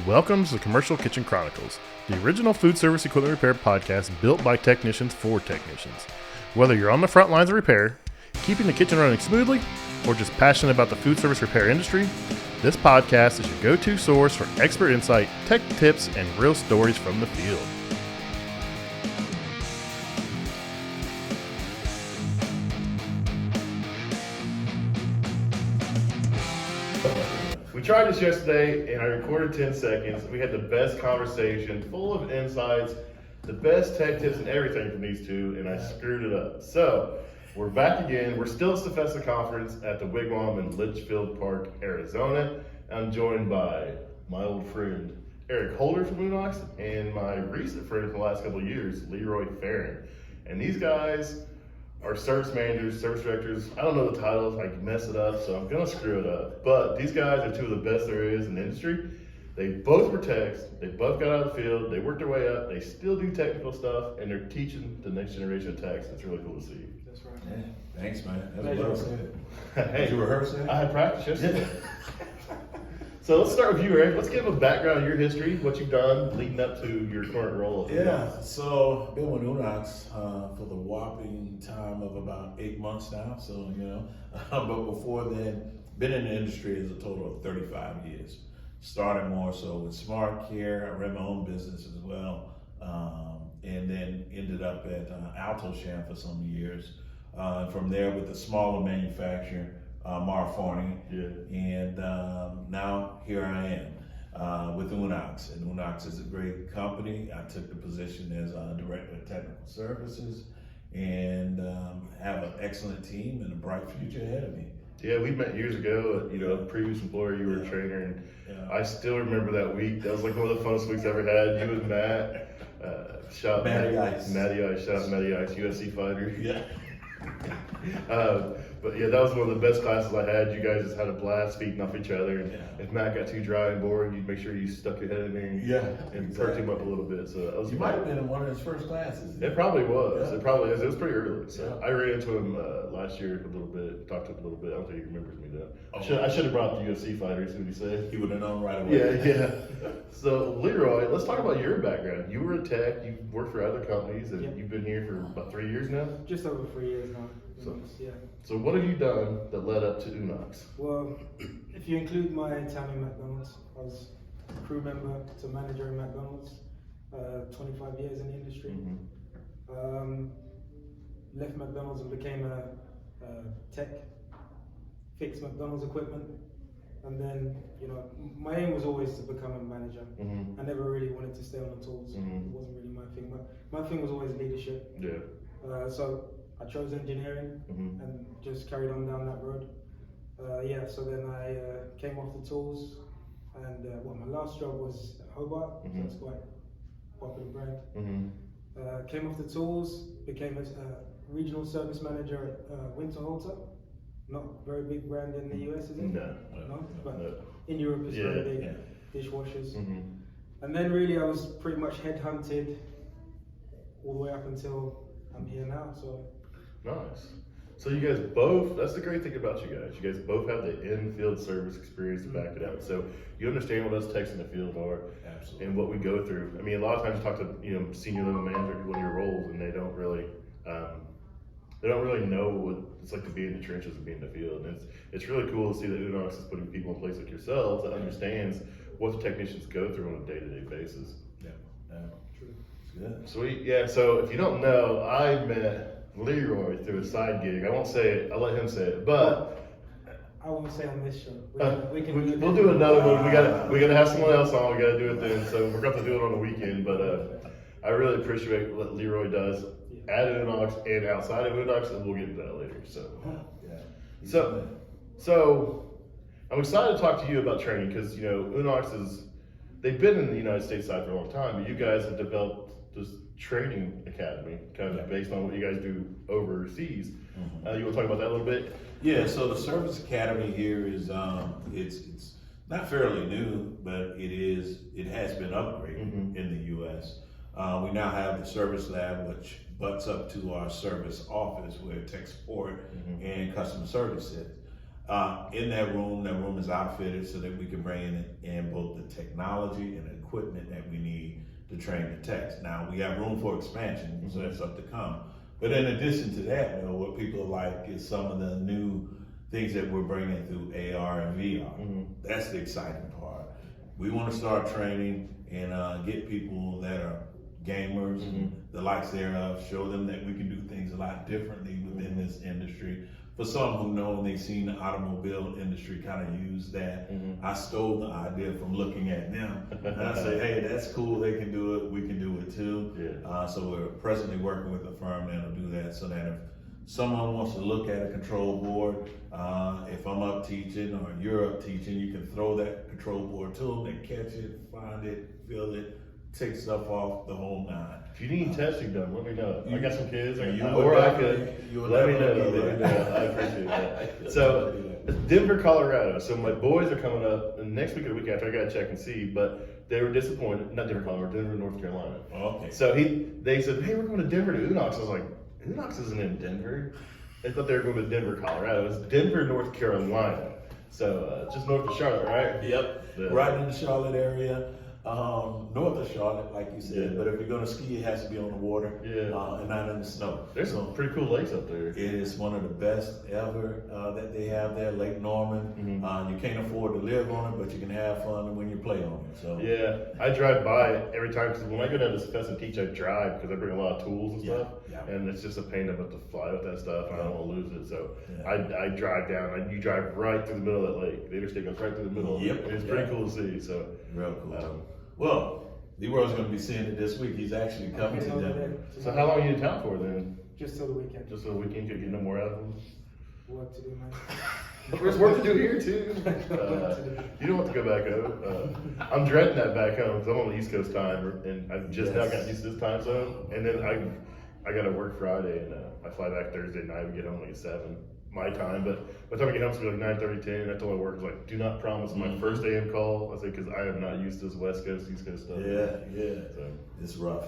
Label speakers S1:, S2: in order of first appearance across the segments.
S1: Welcome to the Commercial Kitchen Chronicles, the original food service equipment repair podcast built by technicians for technicians. Whether you're on the front lines of repair, keeping the kitchen running smoothly, or just passionate about the food service repair industry, this podcast is your go-to source for expert insight, tech tips, and real stories from the field. We tried this yesterday and I recorded 10 seconds. We had the best conversation, full of insights, the best tech tips and everything from these two, and I screwed it up. So we're back again. We're still at CFESA Conference at the Wigwam in Litchfield Park, Arizona. I'm joined by my old friend Eric Holder from Unox and my recent friend from the last couple of years, Leroy Fearon. And these guys are service managers, service directors. I don't know the titles, I can mess it up, so I'm gonna screw it up. But these guys are two of the best there is in the industry. They both were techs, they both got out of the field, they worked their way up, they still do technical stuff, and they're teaching the next generation of techs. It's really cool to see.
S2: That's right.
S3: Yeah, thanks, man. That's what I said.
S1: Hey,
S3: Did you rehearse that?
S1: I had practice yesterday. So let's start with you, Eric. Let's give a background of your history, what you've done leading up to your current role.
S3: Yeah, so I've been with Unox for the whopping time of about 8 months now. So, but before then, been in the industry as a total of 35 years. Started more so with Smart Care. I ran my own business as well. And then ended up at Alto Sham for some years. From there with the smaller manufacturer, Marfarney, and now here I am with Unox, and Unox is a great company. I took the position as Director of Technical Services, and have an excellent team and a bright future ahead of me.
S1: Yeah, we met years ago at, a previous employer, you were a trainer, and I still remember that week. That was like one of the funnest weeks I ever had. You and Matt, shout out
S3: Matty Ice,
S1: shout out Matty Ice, USC fighter.
S3: Yeah.
S1: But yeah, that was one of the best classes I had. You guys just had a blast feeding off each other. And if Matt got too dry and boring, you'd make sure you stuck your head in there and perked him up a little bit. So that was
S3: You might have been in one of his first classes.
S1: It probably was.
S3: Yeah.
S1: It probably is. It was pretty early. So I ran into him last year a little bit, talked to him a little bit. I don't think he remembers me though. I should have brought the UFC fighter, see what he said.
S3: He would have known right away.
S1: Yeah. So Leroy, let's talk about your background. You were a tech, you worked for other companies, and you've been here for about 3 years now?
S2: Just over 3 years now.
S1: So what have you done that led up to Unox?
S2: Well, if you include my time in McDonald's, I was a crew member to manager in McDonald's, 25 years in the industry. Left McDonald's and became a tech, fixed McDonald's equipment. And then, my aim was always to become a manager. I never really wanted to stay on the tools. It wasn't really my thing. My thing was always leadership.
S1: Yeah.
S2: So I chose engineering and just carried on down that road. So then I came off the tools, and my last job was at Hobart, so it's quite a popular brand. Came off the tools, became a regional service manager at Winterhalter. Not a very big brand in the US, is it? No. But in Europe it's very big, dishwashers. And then really I was pretty much headhunted all the way up until I'm here now. So
S1: nice. So you guys both, that's the great thing about you guys. You guys both have the in-field service experience to back it up. So you understand what us techs in the field are.
S3: Absolutely.
S1: And what we go through. I mean, a lot of times you talk to senior level managers in your roles, and they don't really know what it's like to be in the trenches and be in the field. And it's really cool to see that Unox is putting people in place like yourselves that understands what the technicians go through on a day-to-day basis.
S3: Yeah.
S2: true.
S3: It's good.
S1: Sweet. Yeah. So if you don't know, I met Leroy through a side gig. I won't say it. I'll let him say it. But
S2: I won't say on this show.
S1: We'll do another one. We gotta have someone else on. We gotta do it then. So we're gonna have to do it on the weekend. But I really appreciate what Leroy does at Unox and outside of Unox, and we'll get into that later. So I'm excited to talk to you about training because Unox they've been in the United States side for a long time, but you guys have developed this training academy kind of based on what you guys do overseas. You want to talk about that a little bit?
S3: Yeah, so the Service Academy here is it's not fairly new, but it has been upgraded in the U.S. We now have the Service Lab, which butts up to our service office where tech support and customer service sit. In that room is outfitted so that we can bring in both the technology and the equipment that we need to train the techs. Now, we have room for expansion, so that's up to come. But in addition to that, though, what people like is some of the new things that we're bringing through AR and VR. That's the exciting part. We want to start training and get people that are gamers and the likes thereof, show them that we can do things a lot differently within this industry. For some who know, they've seen the automobile industry kind of use that. I stole the idea from looking at them. And I say, hey, that's cool, they can do it, we can do it too. So we're presently working with a firm that'll do that, so that if someone wants to look at a control board, if I'm up teaching or you're up teaching, you can throw that control board to them, they catch it, find it, feel it, take stuff off, the whole nine.
S1: If you need testing done, let me know. I got some kids,
S3: you
S1: or
S3: would
S1: I could. Let me know. I appreciate that. So, Denver, Colorado. So my boys are coming up, and next week or the week after, I gotta check and see, but they were disappointed. Not Denver, Colorado, Denver, North Carolina.
S3: Okay.
S1: So they said, hey, we're going to Denver to Unox. I was like, Unox isn't in Denver. They thought they were going to Denver, Colorado. It was Denver, North Carolina. So just north of Charlotte, right?
S3: Yep. Right in the Charlotte area. North of Charlotte, like you said, but if you're gonna ski, it has to be on the water, and not in the snow.
S1: There's some pretty cool lakes up there.
S3: It is one of the best ever that they have there, Lake Norman. You can't afford to live on it, but you can have fun when you play on it. So
S1: I drive by it every time because when I go down to CFESA and teach, I drive because I bring a lot of tools and stuff, and it's just a pain to fly with that stuff, and I don't want to lose it. So I drive down, you drive right through the middle of that lake. The interstate goes right through the middle.
S3: Yep.
S1: And it's pretty cool to see. So
S3: real cool. Well, Leroy's going to be seeing it this week. He's actually coming to Denver.
S1: So how long are you in town for then?
S2: Just till the weekend.
S1: Just so the weekend, could get no more out of them?
S2: Work to do, man.
S1: There's work to do here too. You don't want to go back home. I'm dreading that back home because I'm on the East Coast time, and I've just now got used to this time zone. And then I got to work Friday, and I fly back Thursday night. We get home like at 7 my time, but by the time I get home, it's gonna be like 9:30, 10. I told my workers, like, do not promise my first AM call. I said, because I am not used to this West Coast, East Coast stuff.
S3: So it's rough.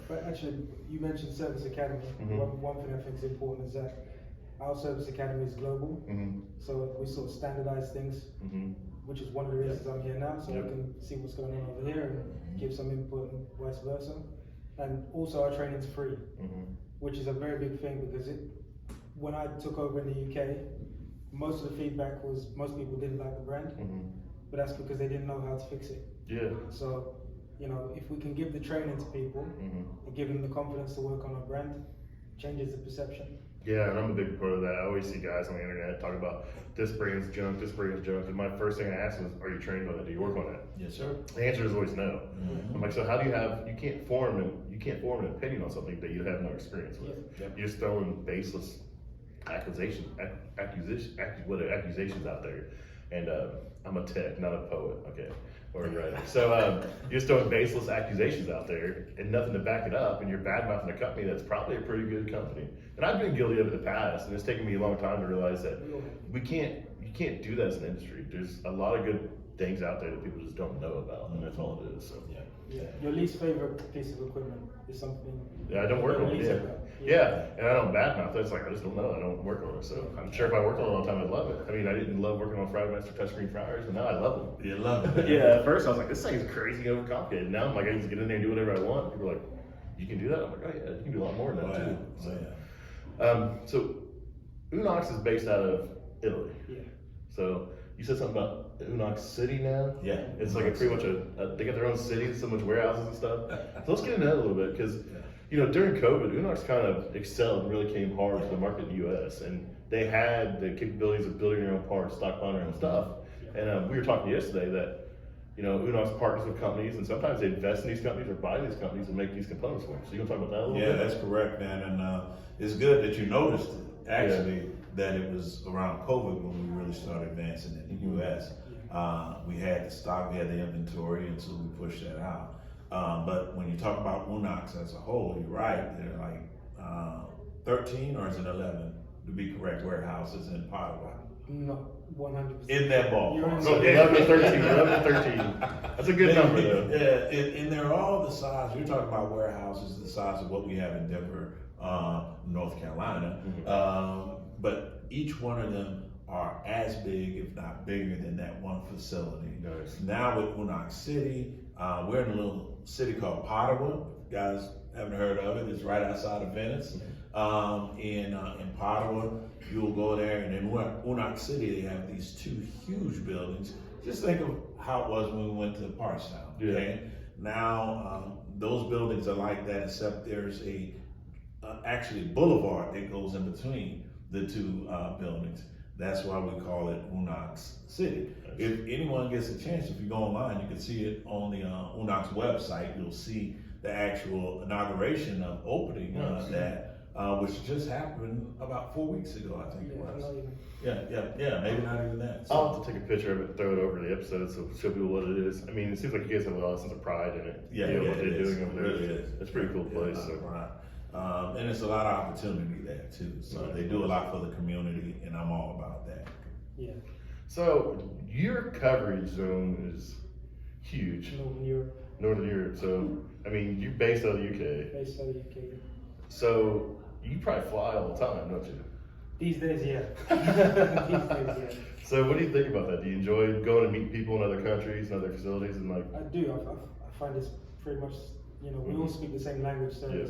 S2: But actually, you mentioned Service Academy. One thing I think is important is that our Service Academy is global. So we sort of standardize things, which is one of the reasons I'm here now, so I can see what's going on over here and give some input and vice versa. And also our training's free, which is a very big thing because when I took over in the UK, most of the feedback was most people didn't like the brand, but that's because they didn't know how to fix it. So, you know, if we can give the training to people and give them the confidence to work on our brand, changes the perception.
S1: Yeah, and I'm a big part of that. I always see guys on the internet talk about this brand's junk, this brand's junk, and my first thing I ask is, are you trained on it? Do you work on it?
S3: Yes, sir.
S1: The answer is always no. I'm like, so how do you can't form an opinion on something that you have no experience with. You're just throwing baseless accusations out there. And I'm a tech, not a poet, okay, or a writer. So you're just throwing baseless accusations out there and nothing to back it up, and you're bad-mouthing a company that's probably a pretty good company. And I've been guilty of it in the past, and it's taken me a long time to realize that you can't do that as an industry. There's a lot of good things out there that people just don't know about, and that's all it is. So
S2: Your least favorite piece of equipment is something.
S1: I don't work on it. And I don't badmouth it. It's like I just don't know. I don't work on it. So I'm sure if I worked on it all the time, I'd love it. I mean, I didn't love working on Frymaster touchscreen fryers, but now I love them.
S3: You love it.
S1: At first I was like, this thing's crazy overcomplicated. Now I'm like, I can just get in there and do whatever I want. People are like, you can do that? I'm like, oh yeah, you can do a lot more than that too. So Unox is based out of Italy. So you said something about Unox City now? It's like pretty much they got their own city, so much warehouses and stuff. So let's get into that a little bit, because you know, during COVID, Unox kind of excelled and really came hard to the market in the US, and they had the capabilities of building their own parts, stockpiling their own stuff. And we were talking yesterday that, you know, Unox partners with companies, and sometimes they invest in these companies or buy these companies and make these components for them. So you want to talk about that a little bit?
S3: Yeah, that's correct, man. And it's good that you noticed it, actually, that it was around COVID when we really started advancing in the US. We had the stock, we had the inventory, and so we pushed that out. But when you talk about Unox as a whole, you're right. There are like 13 or is it 11, to be correct, warehouses in Padua.
S2: No, 100%.
S3: In that ballpark.
S1: So 11 to 13, 11 to 13. That's a good number though.
S3: And they're all the size. You're talking about warehouses the size of what we have in Denver, North Carolina. But each one of them are as big, if not bigger than that one facility.
S1: Nice.
S3: Now with Unox City, we're in a little city called Padua. If you guys haven't heard of it, it's right outside of Venice. In Padua, you'll go there, and in Unox City, they have these two huge buildings. Just think of how it was when we went to Parkstown. Okay?
S1: Yeah.
S3: Now, those buildings are like that, except there's actually boulevard that goes in between the two buildings. That's why we call it Unox City. If anyone gets a chance, if you go online, you can see it on the Unox website. You'll see the actual inauguration of opening that, which just happened about 4 weeks ago, I think it was. Yeah, maybe not even that.
S1: I'll have to take a picture of it and throw it over the episode so show people what it is. I mean, it seems like you guys have a lot of sense of pride in it.
S3: Yeah,
S1: you know,
S3: yeah,
S1: what they're
S3: it is.
S1: doing over there.
S3: It really is.
S1: It's a pretty cool place. So.
S3: Right. And it's a lot of opportunity there too. So they do a lot for the community, and I'm all about that.
S2: Yeah.
S1: So your coverage zone is huge.
S2: Northern Europe.
S1: Northern Europe. So I mean, you're based out of the UK.
S2: Based out of the UK.
S1: So you probably fly all the time, don't you?
S2: These days, yeah. These days, yeah.
S1: So what do you think about that? Do you enjoy going to meet people in other countries and other facilities and like?
S2: I do. I find it's pretty much, you know, we all speak the same language, so
S1: Yes.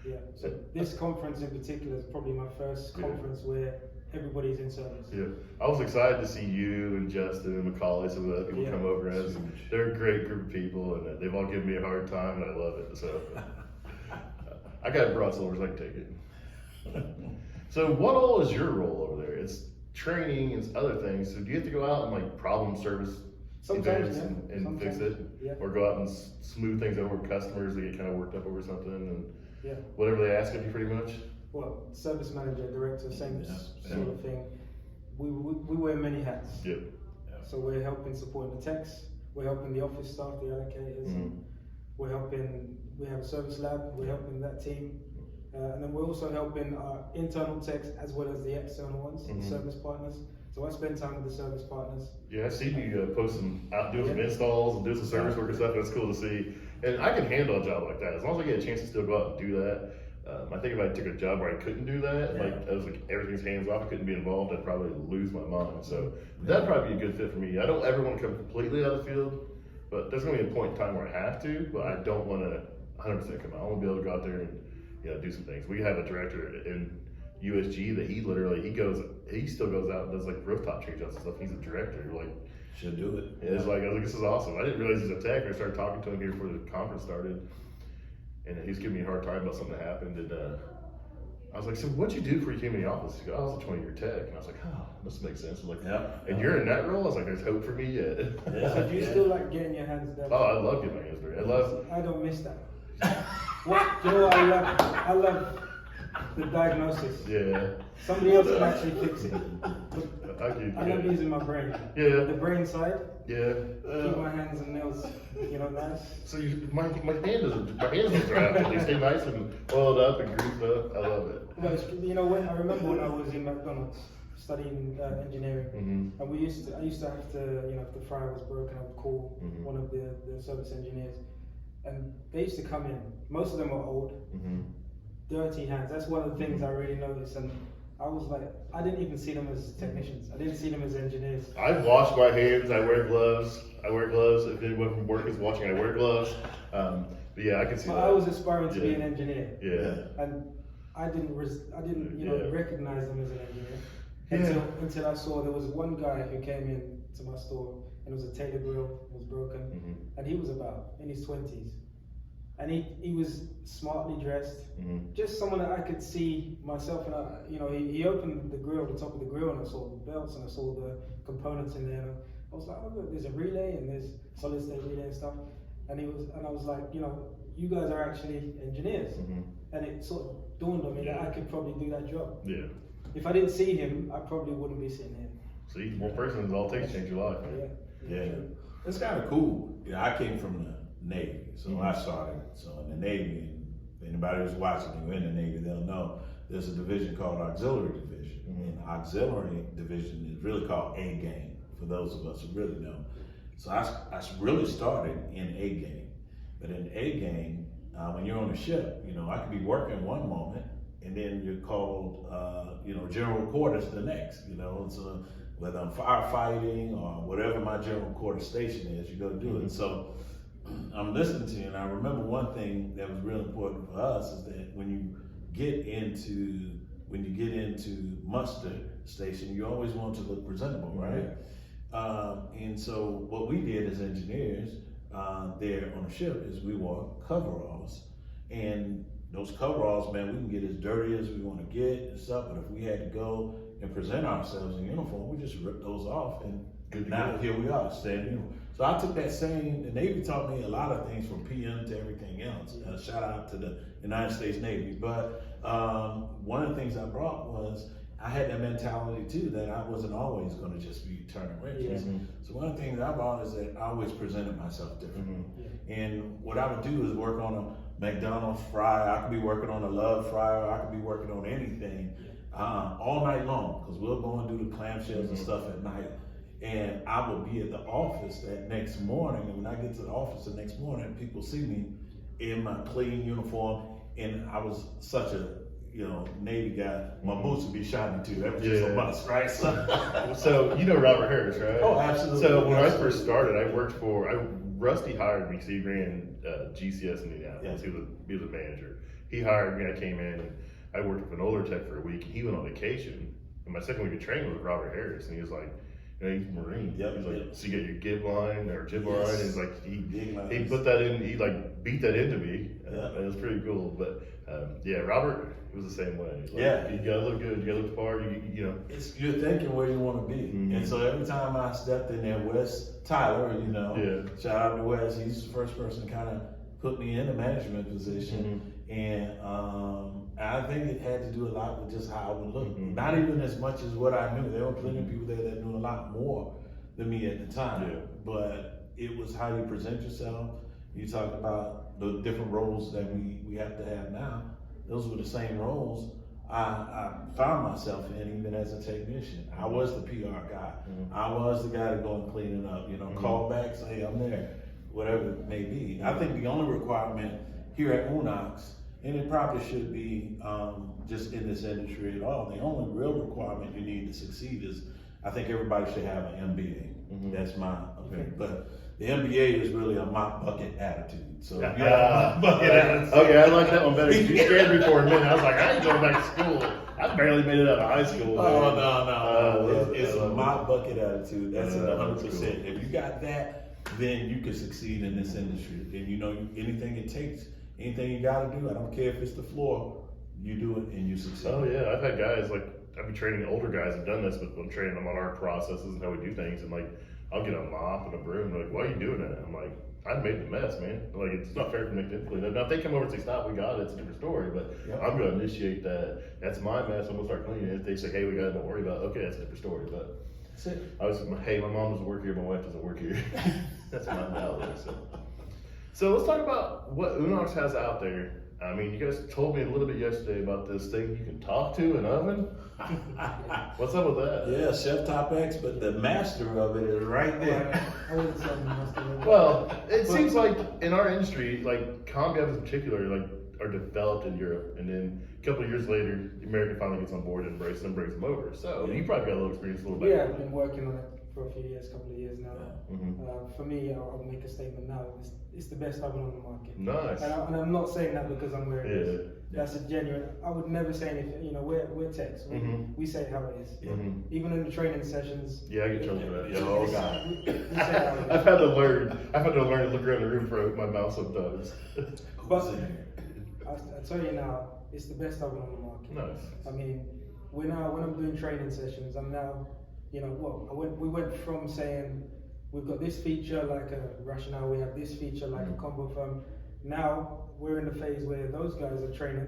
S2: yeah. So this conference in particular is probably my first conference where everybody's in service.
S1: Yeah, I was excited to see you and Justin and Macaulay, some of the other people come over. As they're a great group of people, and they've all given me a hard time, and I love it. So I got broad-shoulders, I can take it. So what all is your role over there? It's training and other things. So do you have to go out and like problem service
S2: Sometimes,
S1: events and fix it?
S2: Yeah.
S1: Or go out and smooth things over with customers that get kind of worked up over something and
S2: Yeah.
S1: whatever they ask of you pretty much?
S2: Well, service manager, director, same
S3: Yeah.
S2: sort of thing. We wear many hats.
S1: Yep.
S2: So we're helping support the techs, we're helping the office staff, the allocators, we have a service lab, we're helping that team. And then we're also helping our internal techs as well as the external ones, the service partners. So I spend time with the service partners.
S1: Yeah, I see you post doing some installs and doing some service work and stuff, and it's cool to see. And I can handle a job like that as long as I get a chance to still go out and do that. I think if I took a job where I couldn't do that, like I was like everything's hands off, I couldn't be involved, I'd probably lose my mind. So that'd probably be a good fit for me. I don't ever want to come completely out of the field, but there's gonna be a point in time where I have to, but I don't want to 100% come out. I want to be able to go out there and do some things. We have a director in USG that he still goes out and does like rooftop change outs and stuff. He's a director. Like,
S3: should do it.
S1: It's like, I was like, this is awesome. I didn't realize he's a tech. I started talking to him here before the conference started, and he was giving me a hard time about something that happened. And I was like, so what'd you do before you came in the office? He goes, I was a 20-year tech. And I was like, oh, this makes sense. I was like, and you're in that role? I was like, there's hope for me yet.
S2: So do you still like getting your hands dirty?
S1: Oh, I love getting my hands dirty.
S2: I don't miss that. What? Do you know what I love? I love the diagnosis.
S1: Yeah.
S2: Somebody else can actually fix it. I love using my brain.
S1: Yeah.
S2: The brain side.
S1: Yeah.
S2: Keep my hands and nails, nice.
S1: So my hands are out. They stay nice and oiled up and greased up. I love it.
S2: Well, I remember when I was in McDonald's studying engineering, and I used to have to, if the fryer was broken, I would call one of the service engineers, and they used to come in. Most of them were old, dirty hands. That's one of the things I really noticed, and I was like, I didn't even see them as technicians. I didn't see them as engineers.
S1: I wash my hands. I wear gloves. If anyone from work is watching, I wear gloves. But yeah, I can see that.
S2: I was aspiring to be an engineer.
S1: Yeah.
S2: And I didn't recognize them as an engineer until I saw there was one guy who came in to my store, and it was a Taylor grill, it was broken, and he was about in his 20s. And he was smartly dressed, just someone that I could see myself. And he opened the grill, the top of the grill, and I saw the belts and I saw the components in there. And I was like, oh look, there's a relay and there's solid state relay and stuff. And I was like, you guys are actually engineers. And it sort of dawned on me that I could probably do that job.
S1: Yeah.
S2: If I didn't see him, I probably wouldn't be sitting here.
S1: See, one person is all it takes to change your life. Man.
S3: Yeah. It's kind of cool. I came from the Navy, so I started. So in the Navy, if anybody who's watching, you're in the Navy, they'll know there's a division called Auxiliary Division. And Auxiliary Division is really called A Gang, for those of us who really know. So I really started in A Gang. But in A Gang, when you're on a ship, I could be working one moment, and then you're called, general quarters the next, so whether I'm firefighting or whatever my general quarter station is, you go to do it. So I'm listening to you, and I remember one thing that was real important for us is that when you get into muster station, you always want to look presentable, right? And so what we did as engineers there on the ship is we wore coveralls, and those coveralls, man, we can get as dirty as we want to get and stuff, but if we had to go and present ourselves in uniform, we just ripped those off, and now here we are, standing. So I took that same, the Navy taught me a lot of things from PM to everything else. Shout out to the United States Navy. But one of the things I brought was, I had that mentality too, that I wasn't always gonna just be turning wrenches. So one of the things I brought is that I always presented myself differently. And what I would do is work on a McDonald's fryer, I could be working on a Love fryer, I could be working on anything all night long, because we'll go and do the clamshells and stuff at night. And I would be at the office that next morning, and when I get to the office the next morning, people see me in my clean uniform, and I was such a Navy guy, my boots would be shiny too. That was just a must, right?
S1: So you know Robert Harris, right?
S3: Oh, absolutely.
S1: So when I first started, Rusty hired me because he ran GCS in Indianapolis. He was a manager. He hired me. I came in, and I worked with an older tech for a week. He went on vacation, and my second week of training was Robert Harris, and he was like, he's a Marine. He's like, so you get your gib line or jib line, and he's like, he put that in, he like beat that into me, and it was pretty cool. But Robert was the same way. Like, you gotta look good, you gotta look the part,
S3: You're thinking where you want to be, and so every time I stepped in there, Wes Tyler, shout out to Wes, he's the first person to kind of put me in a management position, and I think it had to do a lot with just how I would look. Not even as much as what I knew. There were plenty of people there that knew a lot more than me at the time. But it was how you present yourself. You talked about the different roles that we have to have now. Those were the same roles I found myself in even as a technician. I was the PR guy. I was the guy to go and clean it up. Call back, say, hey, I'm there, whatever it may be. I think the only requirement here at Unox, and it probably should be just in this industry at all, the only real requirement you need to succeed is, I think everybody should have an MBA. That's my opinion. But the MBA is really a mop bucket attitude. So if you have a mop bucket attitude.
S1: Okay, I like that one better. You scared me for a minute. I was like, I ain't going back to school. I barely made it out of high school.
S3: Oh, no. It's a mop bucket attitude. That's 100%. Cool. If you got that, then you can succeed in this industry. And anything it takes, anything you gotta do, I don't care if it's the floor, you do it and you succeed.
S1: Oh yeah, I've had guys I've been training older guys who've done this, but I'm training them on our processes and how we do things, and I'll get a mop and a broom, and why are you doing that? I'm like, I made the mess, man. It's not fair for me to clean it. Now if they come over and say, stop, we got it, it's a different story, but I'm gonna initiate that. That's my mess, I'm gonna start cleaning it. If they say, hey, we got it, don't worry about it, okay, that's a different story, but hey, my mom doesn't work here, my wife doesn't work here. That's my mentality. So let's talk about what Unox has out there. I mean, you guys told me a little bit yesterday about this thing you can talk to, an oven. What's up with that?
S3: Yeah, Chef Top X, but the master of it is right there.
S2: I wouldn't say the master.
S1: Well, it seems like in our industry, combi ovens in particular, are developed in Europe, and then a couple of years later, America finally gets on board and embraces them, brings them over. So you probably got a little experience, a little bit.
S2: Yeah, I've been working on it for a few years, couple of years now. For me, I'll make a statement now. It's the best oven on the market.
S1: Nice.
S2: And I'm not saying that because I'm wearing this. That's a genuine. I would never say anything. We're techs. We say how it is. Even in the training sessions.
S1: Yeah, I get trouble for that. Oh God.
S2: We say how it is.
S1: I've had to learn to look around the room for my mouth sometimes.
S2: But I tell you now, it's the best oven on the market.
S1: Nice.
S2: I mean, when I'm doing training sessions, I'm now, we went from saying we've got this feature like a rationale, we have this feature like a combo foam. Now we're in the phase where those guys are training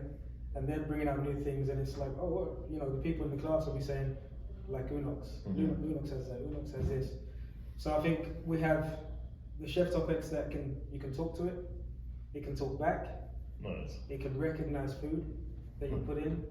S2: and they're bringing out new things, and it's like, the people in the class will be saying, like Unox, Unox has that, Unox has this. So I think we have the Chef Top X that you can talk to it, it can talk back.
S1: Nice.
S2: It can recognize food that you put in.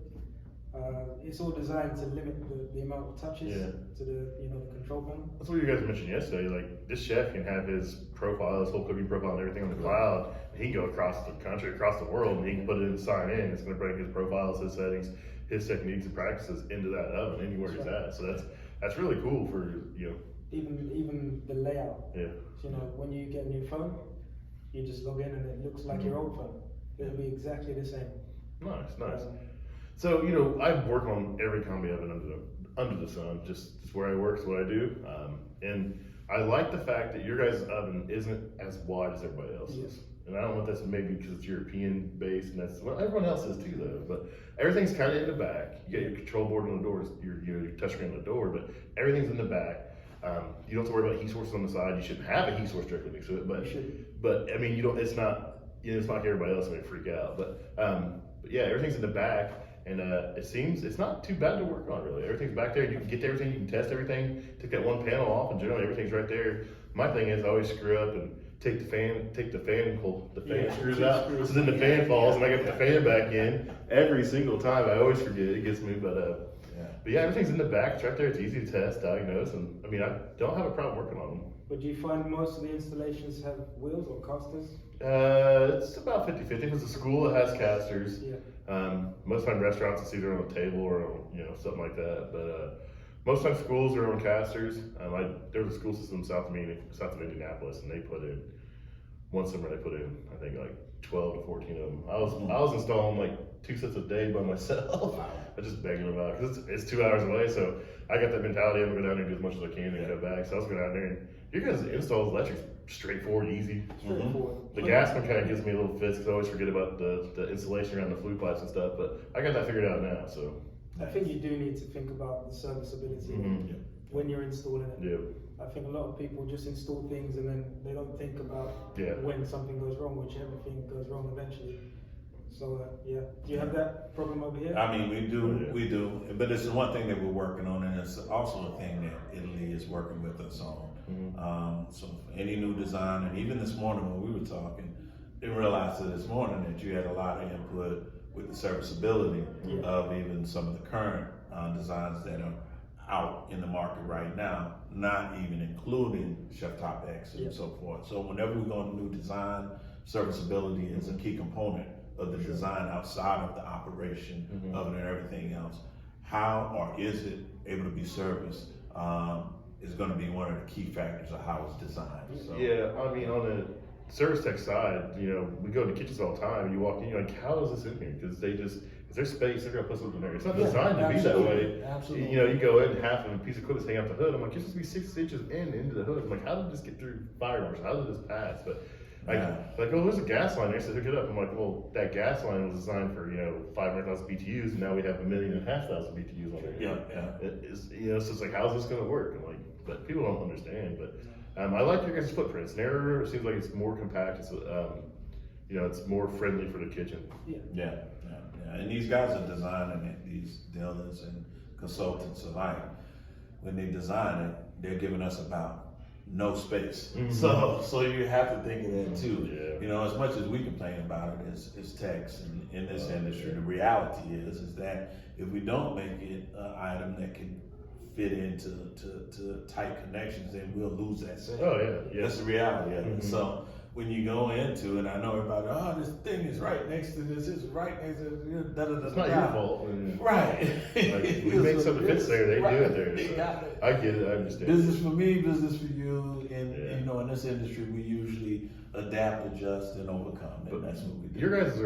S2: It's all designed to limit the amount of touches
S1: Yeah.
S2: to the the control panel.
S1: That's what you guys mentioned yesterday. Like this chef can have his profile, his whole cooking profile, and everything on the cloud. And he can go across the country, across the world, and he can put it in, sign in. It's going to bring his profiles, his settings, his techniques and practices into that oven anywhere he's at. So that's really cool for
S2: Even the layout.
S1: Yeah.
S2: When you get a new phone, you just log in and it looks like your old phone. It'll be exactly the same.
S1: Nice. So I work on every combi oven under the sun. Just it's where I work, it's what I do. And I like the fact that your guys' oven isn't as wide as everybody else's. And I don't know if that's maybe because it's European based, and that's what everyone else is too, though. But everything's kind of in the back. You got your control board on the doors, your touchscreen on the door, but everything's in the back. You don't have to worry about heat sources on the side. You shouldn't have a heat source directly next to it, but I mean, you don't. It's not. It's not like everybody else may freak out. But yeah, everything's in the back, and it seems it's not too bad to work on really. Everything's back there. You can get to everything. You can test everything. Take that one panel off, and generally everything's right there. My thing is I always screw up and take the fan screws out. So then the fan falls, and I get the fan back in every single time. I always forget it gets moved, but yeah, everything's in the back. It's right there. It's easy to test, diagnose, and I mean I don't have a problem working on them.
S2: But do you find most of the installations have wheels or casters?
S1: It's about 50-50. If it's a school, it has casters.
S2: Yeah.
S1: Most time restaurants, it's either on the table or on, something like that. But most time schools are on casters. There was a school system south of Indianapolis, and they put in one summer. They put in I think like 12 to 14 of them. I was installing like 2 sets a day by myself. I just begging them out because it's 2 hours away. So I got that mentality. I'm gonna go down there and do as much as I can and come back. So I was going out there and your guys' installs electric's straightforward, easy.
S2: Straightforward.
S1: The gas one kind of gives me a little fits because I always forget about the insulation around the flue pipes and stuff. But I got that figured out now. So
S2: I think you do need to think about the serviceability when you're installing it.
S1: Yeah.
S2: I think a lot of people just install things and then they don't think about when something goes wrong, which everything goes wrong eventually. So do you have that problem over here?
S3: I mean, we do, but it's the one thing that we're working on, and it's also a thing that Italy is working with us on. So any new design, and even this morning when we were talking, didn't realize that this morning that you had a lot of input with the serviceability of even some of the current designs that are out in the market right now, not even including Chef Top X and so forth. So whenever we go on a new design, serviceability is a key component of the design outside of the operation of it and everything else. How or is it able to be serviced is going to be one of the key factors of how it's designed. So.
S1: Yeah, I mean on the service tech side, we go to kitchens all the time. You walk in, you're like, how is this in here? Because if there's space, they're gonna put something there. It's not designed to be that way.
S2: Absolutely.
S1: You go in, half of a piece of equipment's hanging out the hood. I'm like, you're supposed to be 6 inches into the hood. I'm like, how did this get through fire doors? How did this pass? But there's a gas line there, so hook it up. I'm like, well, that gas line was designed for 500,000 BTUs, and now we have 1.5 million BTUs on there. So it's like, how's this gonna work? I'm like, but people don't understand. But I like your guys' footprint. It's narrower. It seems like it's more compact. It's it's more friendly for the kitchen.
S3: Yeah. And these guys are designing it, these dealers and consultants alike. When they design it, they're giving us about no space. So you have to think of that too. Yeah. As much as we complain about it as techs in this industry, the reality is that if we don't make it an item that can fit into to tight connections, then we'll lose that sale.
S1: Oh yeah.
S3: That's the reality of it. So when you go into it, I know everybody, this thing is right next to this, it's right next to this,
S1: It's not your fault.
S3: Right.
S1: Like, we make something fits there, they do it there.
S3: They got it.
S1: I get it, I understand.
S3: Business for me, business for you, and in this industry, we usually adapt, adjust, and overcome, and that's what we do.
S1: Your guys'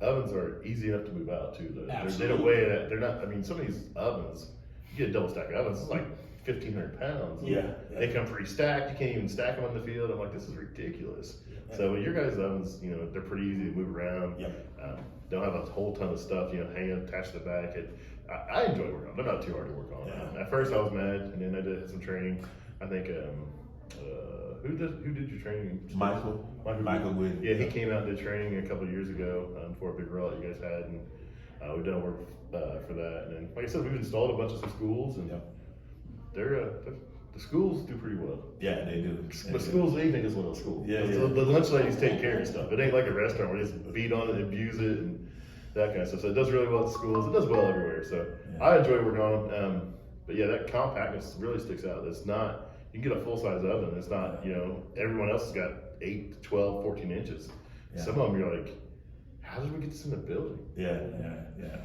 S1: ovens are easy enough to move out too, though.
S3: Absolutely.
S1: They don't weigh that. They're not. I mean, some of these ovens, you get a double stack ovens, it's like 1,500 pounds.
S3: Yeah.
S1: They come pre-stacked. You can't even stack them on the field. I'm like, this is ridiculous. So your guys' ovens, they're pretty easy to move around. Don't have a whole ton of stuff, hanging attached to the back. I enjoy working on them. They're not too hard to work on. At first I was mad, and then I did some training. I think who did your training?
S3: Michael Wigwam.
S1: Yeah, he came out and did training a couple of years ago for a big rollout you guys had, and we've done work for that. And then, like I said, we've installed a bunch of some schools, and the schools do pretty well.
S3: Yeah, they do.
S1: But schools, anything is one of those schools.
S3: Yeah.
S1: The lunch ladies take care of stuff. It ain't like a restaurant where they just beat on it and abuse it. And that kind of stuff. So it does really well at schools. It does well everywhere. So I enjoy working on them. But yeah, that compactness really sticks out. It's not, you can get a full size oven. It's not, you know, everyone else has got 8, 12, 14 inches.
S3: Yeah.
S1: Some of them you're like, how did we get this in the building?
S3: Yeah.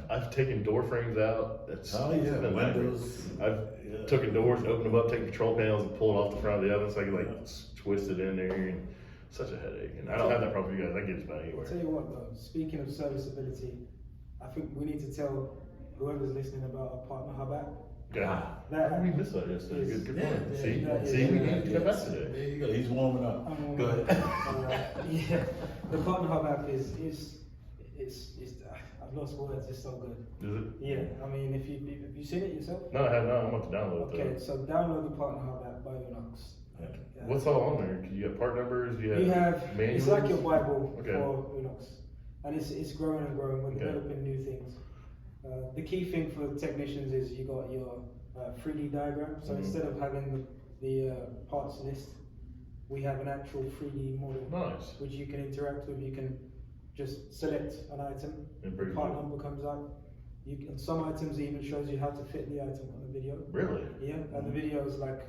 S1: I've taken door frames out. That's
S3: Windows.
S1: I've taken doors and opened them up, taken control panels and pulled off the front of the oven so I could like twist it in there. And such a headache. And I don't have that problem for you guys. I get just about anywhere.
S2: I'll tell you what though, speaking of serviceability, I think we need to tell whoever's listening about our partner hub app.
S1: Yeah.
S2: That
S1: How did we miss that yesterday? Good point.
S2: yeah,
S1: See, we need to come back today.
S3: There you go. He's warming up. Go ahead.
S2: Yeah, the partner hub app is I've lost words. It's so good.
S1: Is it?
S2: Yeah, I mean, if you seen it yourself?
S1: No, I have not. I'm about to download it.
S2: Okay, so download the partner hub app by Unox.
S1: What's all on there? You got part numbers. You have manuals.
S2: It's like your Bible
S1: Okay.
S2: for Unox, and it's growing and growing. We're developing new things. The key thing for technicians is you got your 3D diagram. So instead of having the parts list, we have an actual 3D model,
S1: Nice.
S2: which you can interact with. You can just select an item, the part number comes up. And some items even shows you how to fit the item on the video.
S1: Really?
S2: Yeah, and the video is like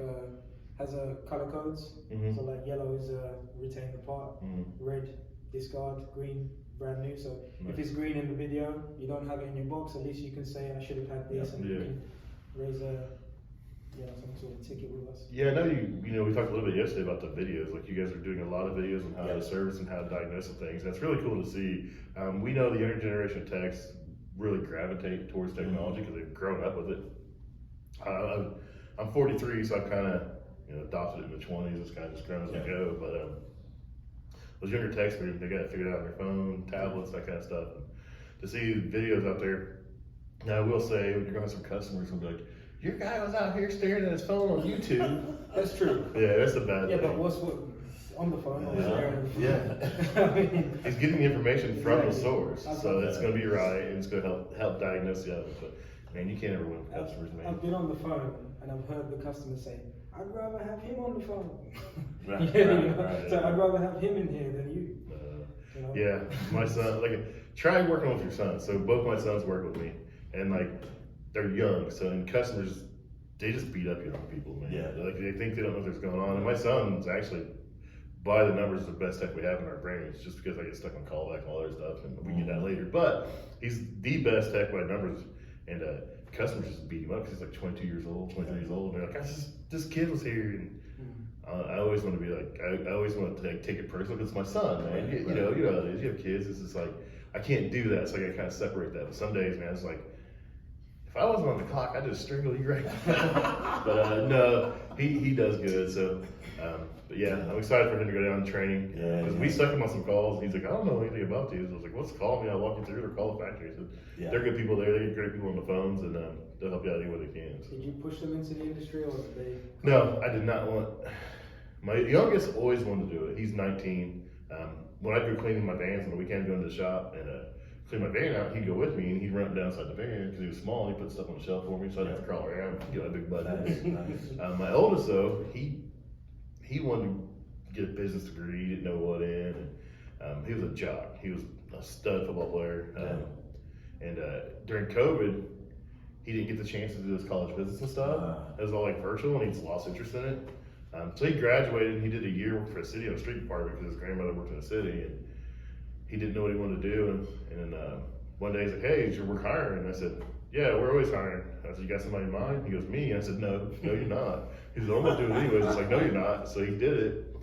S2: has color codes. So like yellow is retain the part, red discard, green brand new. So if it's green in the video, you don't have it in your box. At least you can say I should have had this, and you can raise some sort of ticket with us.
S1: Yeah, I know you know, we talked a little bit yesterday about the videos. Like you guys are doing a lot of videos on how to service and how to diagnose some things. That's really cool to see. We know the younger generation of techs really gravitate towards technology because they've grown up with it. I'm 43, so I've kind of adopted it in the 20s. It's kind of just grown as I go. But those younger techs, they got it figured out on their phone, tablets, that kind of stuff. And to see videos out there, now I will say, you're going to have some customers who'll be like, your guy was out here staring at his phone on YouTube.
S2: That's true.
S1: Yeah, that's the bad thing.
S2: Yeah, but what's on the phone?
S1: I mean, he's getting the information from the source, so it's going to be right, and it's going to help diagnose the other. But man, you can't ever win with customers, man.
S2: I've been on the phone and I've heard the customer say, "I'd rather have him on the phone."
S3: Right,
S2: So I'd rather have him in here than you.
S1: Yeah, my son. Try working with your son. So both my sons work with me, and they're young, so and customers, they just beat up young people, man.
S3: Yeah.
S1: They think they don't know what's going on. And my son's actually, by the numbers, the best tech we have in our branch, just because I get stuck on callback and all other stuff, and we can get that later. But he's the best tech by numbers, and customers just beat him up because he's like 22 years old, 23 years old, and they're like, this kid was here, and I always want to be like, I always want to take it personal because it's my son, man. You know how it is. You have kids. It's just like, I can't do that, so I gotta kind of separate that. But some days, man, it's like, if I wasn't on the clock, I'd just strangle you right now. But no, he does good. So, but yeah, I'm excited for him to go down and training. Because we stuck him on some calls. He's like, I don't know anything about these. I was like, well, just call me. I'll walk you through it, or call the factory. So they're good people there. They get great people on the phones, and they'll help you out any way they can. So.
S2: Did you push them into the industry, or did they?
S1: No, I did not want. My youngest always wanted to do it. He's 19. When I'd go cleaning my vans on the weekend, go into the shop and clean my van out, he'd go with me and he'd run up down inside the van because he was small and he'd put stuff on the shelf for me, so I'd have to crawl around and get my big butt.
S3: Nice.
S1: My oldest though, he wanted to get a business degree. He didn't know what in, and he was a jock. He was a stud football player. And during COVID, he didn't get the chance to do his college business and stuff. It was all virtual, and he's lost interest in it. So he graduated, and he did a year work for a city on the street department because his grandmother worked in the city, and he didn't know what he wanted to do. And then one day he's like, "Hey, is your work hiring?" And I said, "Yeah, we're always hiring." I said, "You got somebody in mind?" He goes, "Me." And I said, No, you're not." He said, "I'm gonna do it anyways." It's like, "No, you're not." So he did it,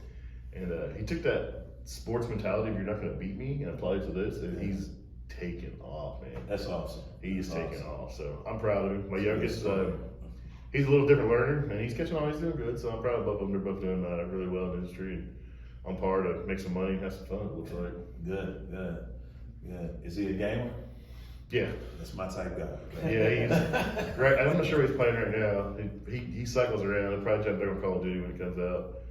S1: and he took that sports mentality of "you're not gonna beat me" and applied it to this, and he's taken off, man.
S3: That's awesome.
S1: He's taken off. So I'm proud of him. My youngest. He's a little different learner, and he's catching on. He's doing good, so I'm proud of both of them. They're both doing really well in the industry, and on par to make some money and have some fun, it looks like.
S3: Good. Is he a gamer?
S1: Yeah.
S3: That's my type guy.
S1: Yeah, he's right. I'm not sure what he's playing right now. He cycles around. He'll probably jump back on Call of Duty when it comes out.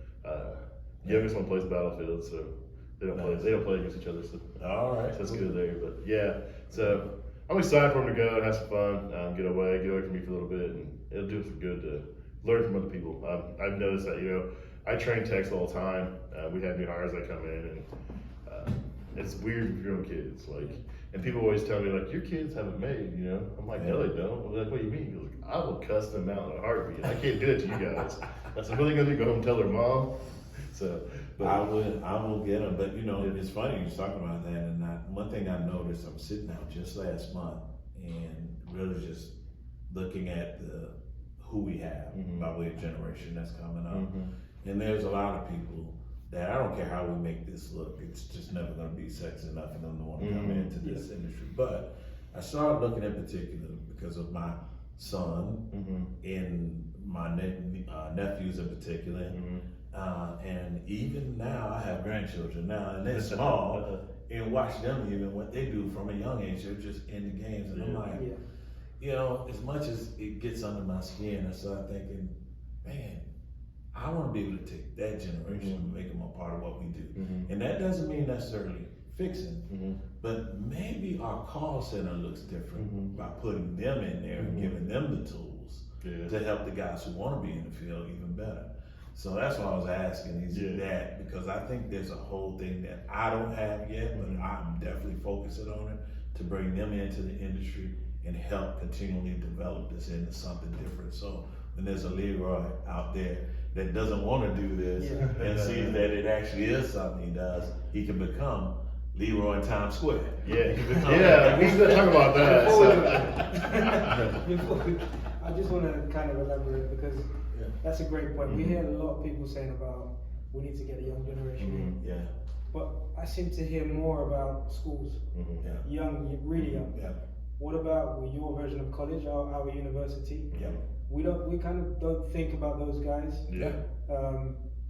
S1: Youngest one plays Battlefield, so they don't play against each other. So
S3: all right,
S1: so that's good there. But yeah, so I'm excited for him to go and have some fun, get away from me for a little bit, and it'll do some good to learn from other people. I've noticed that, I train techs all the time. We have new hires that come in, and it's weird with your own kids, like, and people always tell me like, your kids haven't made, you know. I'm like, no, they don't. Well, like, what do you mean? He goes, I will cuss them out in a heartbeat. I can't do it to you guys. I said, what are they gonna do? Go home and tell their mom? So, but
S3: I will get them. But you know, it's funny you're talking about that. And one thing I noticed, I'm sitting out just last month and really just looking at who we have by way of generation that's coming up. And there's a lot of people that I don't care how we make this look, it's just never gonna be sexy enough for them to want to come into this industry. But I started looking in particular because of my son and my nephews in particular. And even now, I have grandchildren now, and they're small, and watch them even what they do from a young age. They're just in the games, and I'm like, you know, as much as it gets under my skin, I start thinking, man, I want to be able to take that generation and make them a part of what we do. And that doesn't mean necessarily fixing, but maybe our call center looks different by putting them in there and giving them the tools to help the guys who want to be in the field even better. So that's why I was asking that, because I think there's a whole thing that I don't have yet, but I'm definitely focusing on it to bring them into the industry and help continually develop this into something different. So when there's a Leroy out there that doesn't want to do this and sees that it actually is something he does, he can become Leroy in Times Square.
S1: Yeah, we should talk about that.
S2: I just want to kind of elaborate because that's a great point. We hear a lot of people saying about we need to get a young generation in. But I seem to hear more about schools, young, really young. What about your version of college, our university? We kind of don't think about those guys.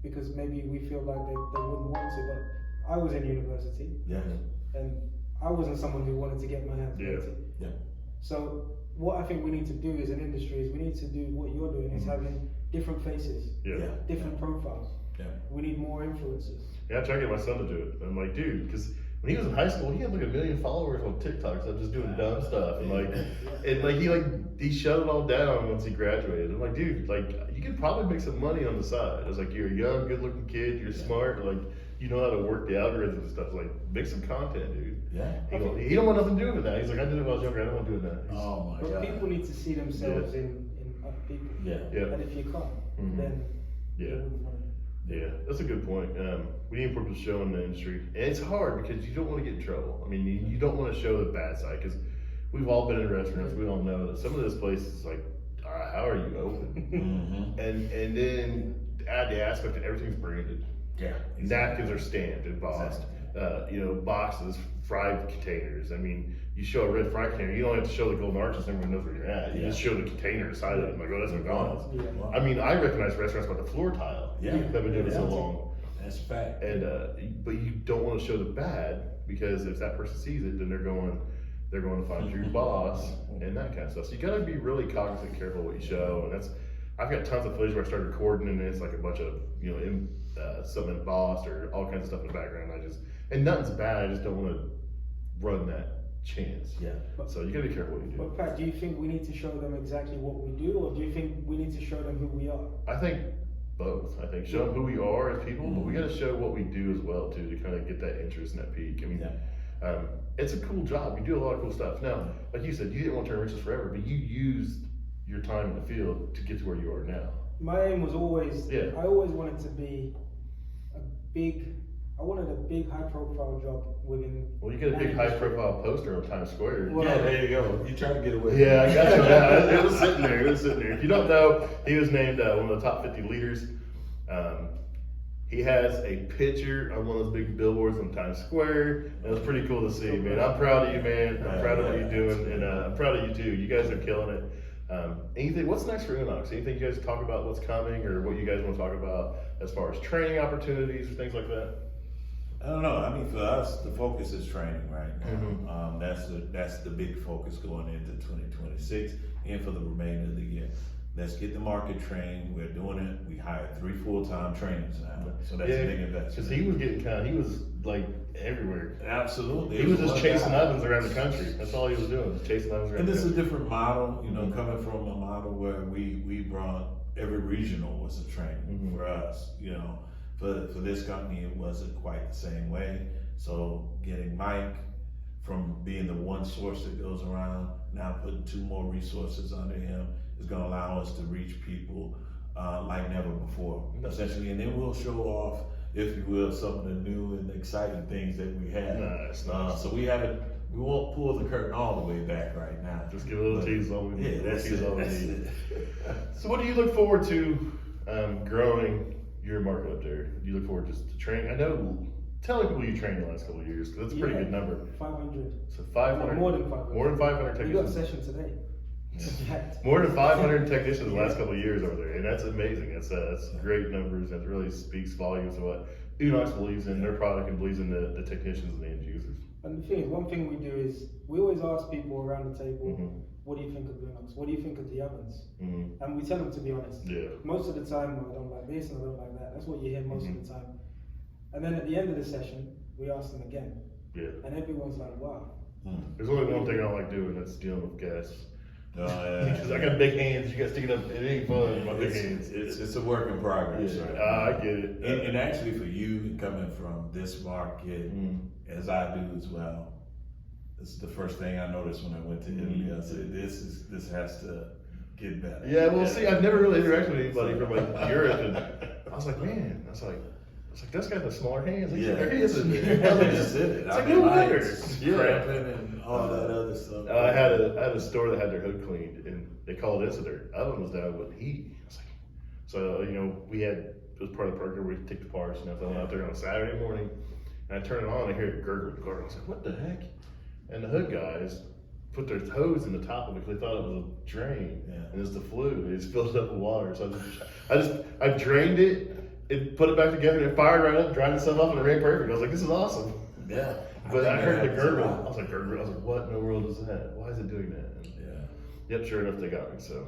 S2: Because maybe we feel like they wouldn't want to. But I was in university. And I wasn't someone who wanted to get my hands dirty. So what I think we need to do as an industry is we need to do what you're doing, is having different faces, different profiles. We need more influencers.
S1: I try to get my son to do it. I'm like, dude, because when he was in high school, he had like 1 million followers on TikTok, so just doing dumb stuff, and he shut it all down once he graduated. I'm like, dude, like you could probably make some money on the side. I was like, you're a young, good-looking kid, you're smart, like you know how to work the algorithms and stuff. Like, make some content, dude. He don't want nothing to do with that. He's like, I did it when I was younger. I don't want to do it now.
S2: But people need to see themselves in other people. And if you can't, then you wouldn't want to.
S1: That's a good point. We need people to show in the industry, and it's hard because you don't want to get in trouble. I mean, you don't want to show the bad side because we've all been in restaurants. We all know that some of this place is like, how are you open? And then add the aspect that everything's branded. Napkins are stamped and embossed. Boxes, fried containers. I mean, you show a red fry container, you don't have to show the golden arches, everyone knows where you're at. You just show the container inside of it. I'm like, oh, that's McDonald's. I mean, I recognize restaurants by the floor tile. They've been doing it so long.
S3: That's a fact.
S1: And but you don't want to show the bad, because if that person sees it, then they're going to find your boss and that kind of stuff. So you got to be really cognizant and careful what you show. And I've got tons of footage where I started recording and it's like a bunch of something embossed or all kinds of stuff in the background. And nothing's bad. I just don't want to run that chance. So you got to be careful what you do.
S2: But Pat, do you think we need to show them exactly what we do, or do you think we need to show them who we are?
S1: I think both. I think show them who we are as people, but we got to show what we do as well too, to kind of get that interest and that peak. I mean, it's a cool job. You do a lot of cool stuff. Now, like you said, you didn't want to turn riches forever, but you used your time in the field to get to where you are now.
S2: My aim was always, I always wanted to be I wanted a big high profile job within.
S1: Well, you get a big high profile poster on Times Square.
S3: Well, there you go. You try to get away.
S1: I got you. It was sitting there. If you don't know, he was named one of the top 50 leaders. He has a picture on one of those big billboards on Times Square. It was pretty cool to see, man. I'm proud of you, man. I'm proud of what you're doing, and I'm proud of you too. You guys are killing it. What's next for Unox? Anything you guys talk about what's coming, or what you guys want to talk about as far as training opportunities or things like that?
S3: I don't know. I mean, for us, the focus is training right now. That's the big focus going into 2026 and for the remainder of the year. Let's get the market trained. We're doing it. We hired 3 full-time trainers now, so that's a big investment.
S1: Because he was like everywhere.
S3: Absolutely.
S1: He was just chasing ovens around the country. That's all he was doing, was chasing ovens around the country.
S3: And this is a different model, coming from a model where we brought every regional was a training for us, For this company, it wasn't quite the same way. So getting Mike from being the one source that goes around, now putting 2 more resources under him is going to allow us to reach people like never before, essentially. And then we'll show off, if you will, some of the new and exciting things that we have.
S1: Nice.
S3: So we won't pull the curtain all the way back right now.
S1: Just give a little tease on
S3: Yeah, that's it.
S1: So what do you look forward to growing your market up there? Do you look forward just to training? I know, tell people you trained the last couple of years, because that's a pretty good number.
S2: 500.
S1: So 500.
S2: More than 500.
S1: More than 500
S2: We got a
S1: technicians.
S2: session today.
S1: More than 500 technicians in the last couple of years over there, and that's amazing. That's great numbers. That really speaks volumes of what Unox believes in their product and believes in the technicians and the end users.
S2: And the thing is, one thing we do is we always ask people around the table, what do you think of Unox? What do you think of the ovens? And we tell them to be honest.
S1: Yeah.
S2: Most of the time, I don't like this and I don't like that. That's what you hear most of the time. And then at the end of the session, we ask them again.
S1: Yeah.
S2: And everyone's like, wow.
S1: There's only one thing I don't like doing, that's dealing with gas.
S3: Oh, yeah.
S1: Because I got big hands, you got sticking up, it ain't fun with my big hands.
S3: It's a work in progress.
S1: Yeah,
S3: Right?
S1: I get it.
S3: And actually for you coming from this market, as I do as well, this is the first thing I noticed when I went to Italy. I said, this has to get better.
S1: Yeah, well, see, I've never really interacted with anybody from like Europe, and I was like, man, that's got the smaller hands. Like, there he is in there.
S3: That's it.
S1: It's like, no wonder.
S3: Cramping and all that other stuff.
S1: I had a store that had their hood cleaned, and they called it, so their oven was down with heat. I was like, so it was part of the program where we take the parts, so I went out there on a Saturday morning, and I turn it on, and I hear it gurgle. I was like, what the heck? And the hood guys put their toes in the top of it because they thought it was a drain, and it's the fluid. It just filled it up with water. So I drained it. It put it back together, and it fired right up, dried itself up, and it ran perfect. I was like, this is awesome.
S3: Yeah.
S1: But I heard the gurgle. I was like, what in the world is that? Why is it doing that? And yep, sure enough, they got me. So,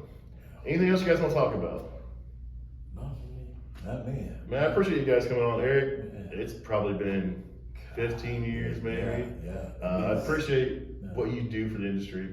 S1: anything else you guys want to talk about?
S3: No, not me.
S1: Man, I appreciate you guys coming on, Eric. It's probably been 15 years, maybe. I appreciate what you do for the industry.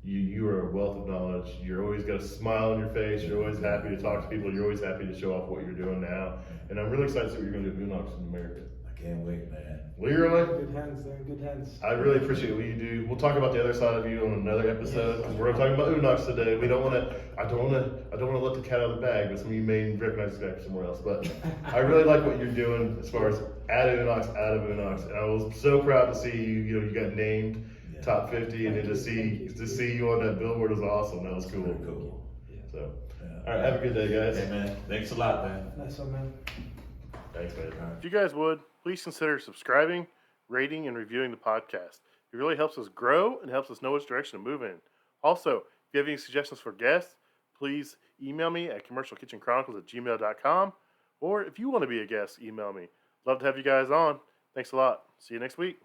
S1: You are a wealth of knowledge. You're always got a smile on your face. You're always happy to talk to people. You're always happy to show off what you're doing now. And I'm really excited to see what you're going to do with Unox in America.
S3: I can't wait, man.
S1: Leroy,
S2: Good hands, they're in good hands.
S1: I really appreciate what you do. We'll talk about the other side of you on another episode because we're talking about Unox today. We don't want to. I don't want to let the cat out of the bag. But some of you may recognize this guy from somewhere else. But I really like what you're doing as far as out of Unox. And I was so proud to see you. You got named top 50, and then to see you on that billboard was awesome. That was cool.
S3: Very cool.
S1: So, all right, have a good day, guys.
S3: Hey, man. Thanks a lot, man.
S2: Nice one, man.
S1: Thanks, man. If you guys would, please consider subscribing, rating, and reviewing the podcast. It really helps us grow and helps us know which direction to move in. Also, if you have any suggestions for guests, please email me at commercialkitchenchronicles@gmail.com. Or if you want to be a guest, email me. Love to have you guys on. Thanks a lot. See you next week.